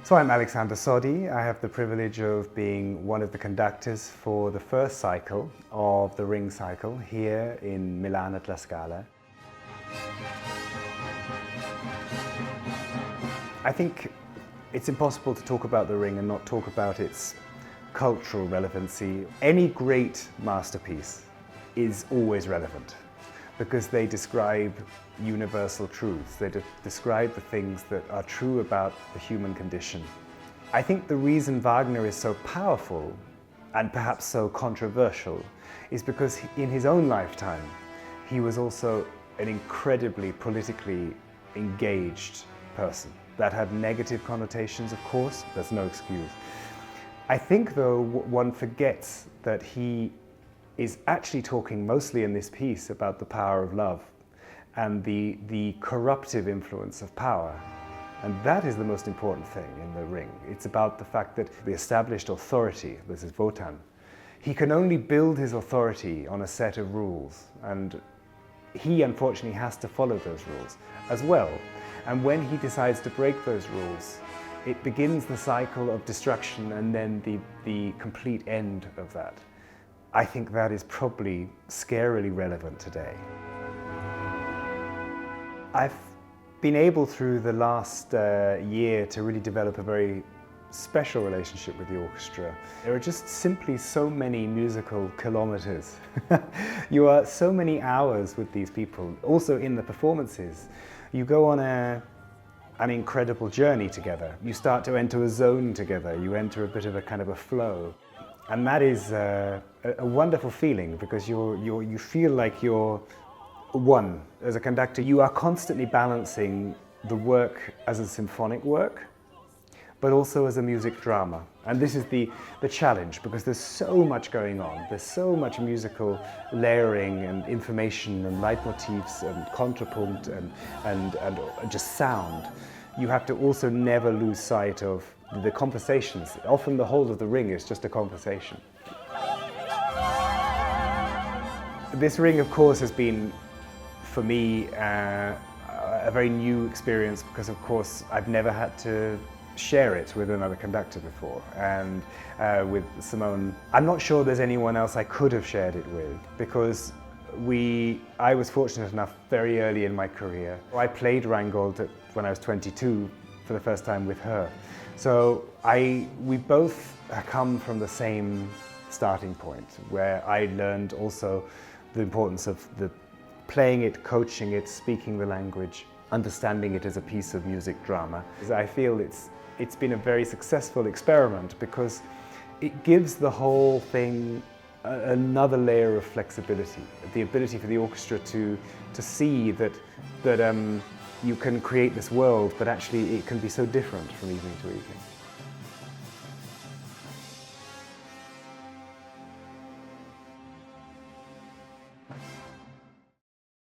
So I'm Alexander Soddy. I have the privilege of being one of the conductors for the first cycle of the Ring cycle here in Milan at La Scala. I think it's impossible to talk about the Ring and not talk about its cultural relevancy. Any great masterpiece is always relevant because they describe universal truths. They describe the things that are true about the human condition. I think the reason Wagner is so powerful and perhaps so controversial is because in his own lifetime he was also an incredibly politically engaged person. That had negative connotations, of course, there's no excuse. I think though one forgets that he is actually talking mostly in this piece about the power of love and the corruptive influence of power. And that is the most important thing in the Ring. It's about the fact that the established authority, this is Wotan, he can only build his authority on a set of rules, and he unfortunately has to follow those rules as well. And when he decides to break those rules, it begins the cycle of destruction and then the complete end of that. I think that is probably scarily relevant today. I've been able through the last year to really develop a very special relationship with the orchestra. There are just simply so many musical kilometers. You are so many hours with these people. Also in the performances, you go on an incredible journey together. You start to enter a zone together. You enter a bit of a kind of a flow. And that is a wonderful feeling because you feel like you're one. As a conductor, you are constantly balancing the work as a symphonic work, but also as a music drama. And this is the challenge because there's so much going on. There's so much musical layering and information and leitmotifs and contrapunct and just sound. You have to also never lose sight of the conversations. Often the whole of the Ring is just a conversation. This Ring, of course, has been, for me, a very new experience because, of course, I've never had to share it with another conductor before. And with Simone, I'm not sure there's anyone else I could have shared it with because I was fortunate enough very early in my career. I played Rheingold when I was 22 for the first time with her. So we both come from the same starting point where I learned also the importance of playing it, coaching it, speaking the language, understanding it as a piece of music drama. I feel it's been a very successful experiment because it gives the whole thing another layer of flexibility, the ability for the orchestra to see that you can create this world, but actually it can be so different from evening to evening.